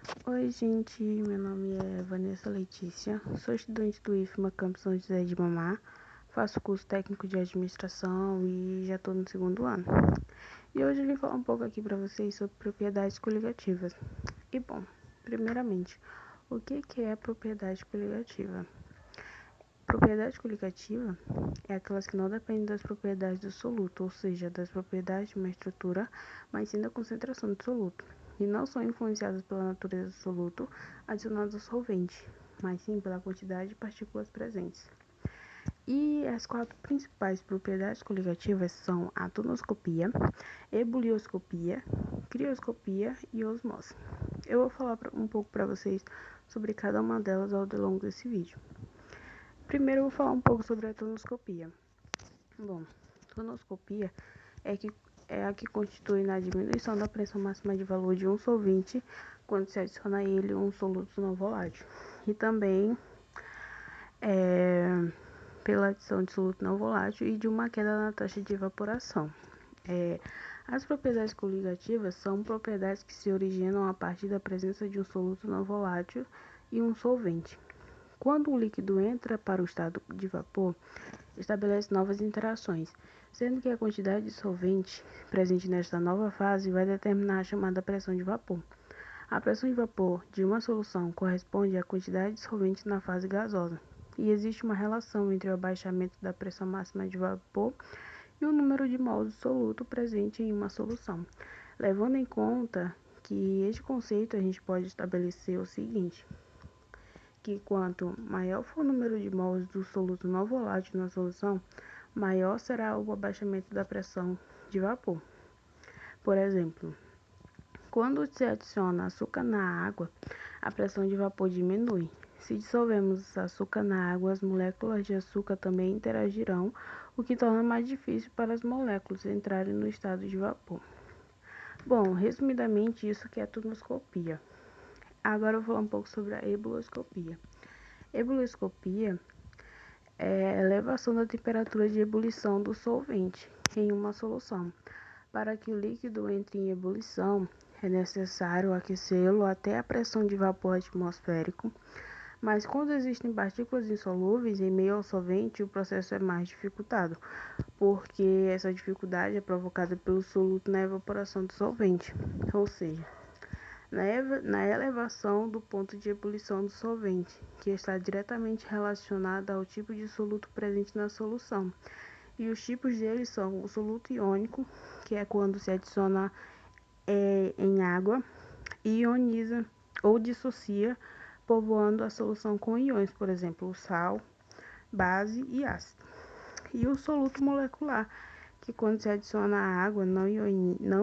Oi, gente, meu nome é Vanessa Letícia, sou estudante do IFMA Campus São José de Mamá, faço curso técnico de administração e já estou no segundo ano. E hoje eu vim falar um pouco aqui para vocês sobre propriedades coligativas. E bom, primeiramente, o que é propriedade coligativa? Propriedade coligativa é aquelas que não dependem das propriedades do soluto, ou seja, das propriedades de uma estrutura, mas sim da concentração do soluto, e não são influenciadas pela natureza do soluto adicionados ao solvente, mas sim pela quantidade de partículas presentes. E as quatro principais propriedades coligativas são a tonoscopia, ebulioscopia, crioscopia e osmose. Eu vou falar um pouco para vocês sobre cada uma delas ao longo desse vídeo. Primeiro eu vou falar um pouco sobre a tonoscopia. Bom, tonoscopia é a que constitui na diminuição da pressão máxima de valor de um solvente quando se adiciona a ele um soluto não volátil. E também pela adição de soluto não volátil e de uma queda na taxa de evaporação. As propriedades coligativas são propriedades que se originam a partir da presença de um soluto não volátil e um solvente. Quando o líquido entra para o estado de vapor, estabelece novas interações, sendo que a quantidade de solvente presente nesta nova fase vai determinar a chamada pressão de vapor. A pressão de vapor de uma solução corresponde à quantidade de solvente na fase gasosa, e existe uma relação entre o abaixamento da pressão máxima de vapor e o número de mols de soluto presente em uma solução. Levando em conta que este conceito, a gente pode estabelecer o seguinte: que quanto maior for o número de mols do soluto não volátil na solução, maior será o abaixamento da pressão de vapor. Por exemplo, quando se adiciona açúcar na água, a pressão de vapor diminui. Se dissolvemos açúcar na água, as moléculas de açúcar também interagirão, o que torna mais difícil para as moléculas entrarem no estado de vapor. Bom, resumidamente, isso que é a tonoscopia. Agora eu vou falar um pouco sobre a ebulioscopia. Ebulioscopia é a elevação da temperatura de ebulição do solvente em uma solução. Para que o líquido entre em ebulição, é necessário aquecê-lo até a pressão de vapor atmosférico, mas quando existem partículas insolúveis em meio ao solvente, o processo é mais dificultado, porque essa dificuldade é provocada pelo soluto na evaporação do solvente, ou seja, na elevação do ponto de ebulição do solvente, que está diretamente relacionada ao tipo de soluto presente na solução. E os tipos deles são o soluto iônico, que é quando se adiciona em água, e ioniza ou dissocia, povoando a solução com íons, por exemplo, o sal, base e ácido. E o soluto molecular, que quando se adiciona a água não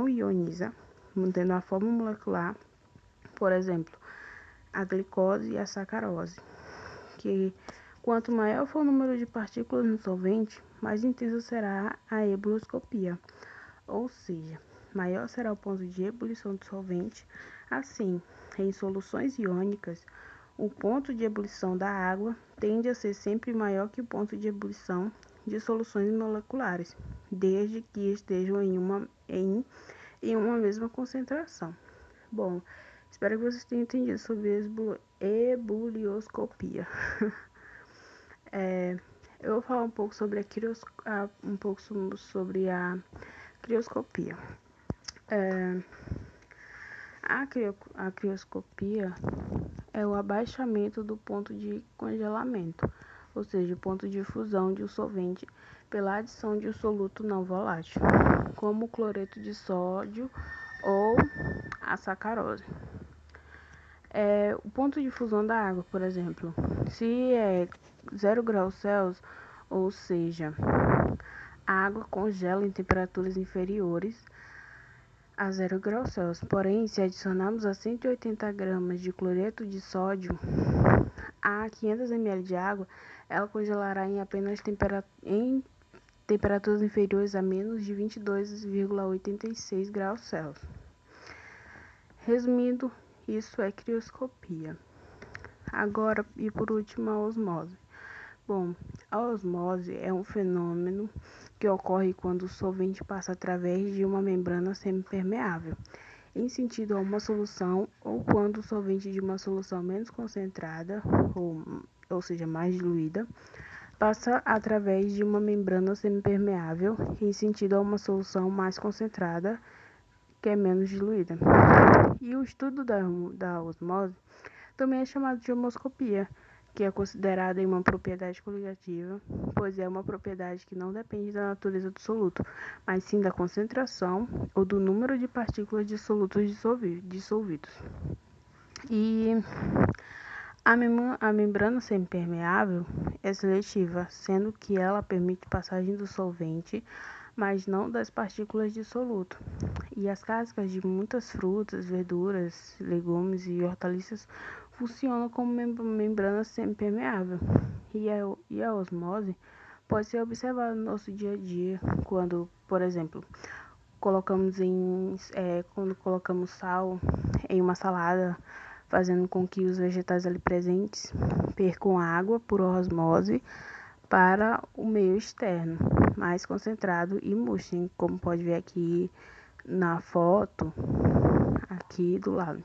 ioniza, mantendo a forma molecular, por exemplo, a glicose e a sacarose, que quanto maior for o número de partículas no solvente, mais intensa será a ebulioscopia, ou seja, maior será o ponto de ebulição do solvente. Assim, em soluções iônicas, o ponto de ebulição da água tende a ser sempre maior que o ponto de ebulição de soluções moleculares, desde que estejam em uma mesma concentração. Bom, espero que vocês tenham entendido sobre ebulioscopia. Eu vou falar um pouco sobre a crioscopia. A crioscopia é o abaixamento do ponto de congelamento, ou seja, o ponto de fusão de um solvente pela adição de um soluto não volátil, como o cloreto de sódio ou a sacarose. O ponto de fusão da água, por exemplo, se é 0 graus Celsius, ou seja, a água congela em temperaturas inferiores a 0 graus Celsius. Porém, se adicionarmos a 180 gramas de cloreto de sódio a 500 ml de água, ela congelará em apenas temperaturas inferiores a menos de 22,86 graus Celsius. Resumindo, isso é crioscopia. Agora, e por último, a osmose. Bom, a osmose é um fenômeno que ocorre quando o solvente passa através de uma membrana semipermeável. em sentido a uma solução ou quando o solvente de uma solução menos concentrada, ou seja, mais diluída, passa através de uma membrana semipermeável em sentido a uma solução mais concentrada, que é menos diluída. E o estudo da osmose também é chamado de homoscopia, que é considerada uma propriedade coligativa, pois é uma propriedade que não depende da natureza do soluto, mas sim da concentração ou do número de partículas de solutos dissolvidos. E a membrana semipermeável é seletiva, sendo que ela permite passagem do solvente, mas não das partículas de soluto. E as cascas de muitas frutas, verduras, legumes e hortaliças funcionam como membrana semipermeável. E a osmose pode ser observada no nosso dia a dia, quando, por exemplo, quando colocamos sal em uma salada, fazendo com que os vegetais ali presentes percam água por osmose para o meio externo, mais concentrado e murchem, como pode ver aqui na foto, aqui do lado.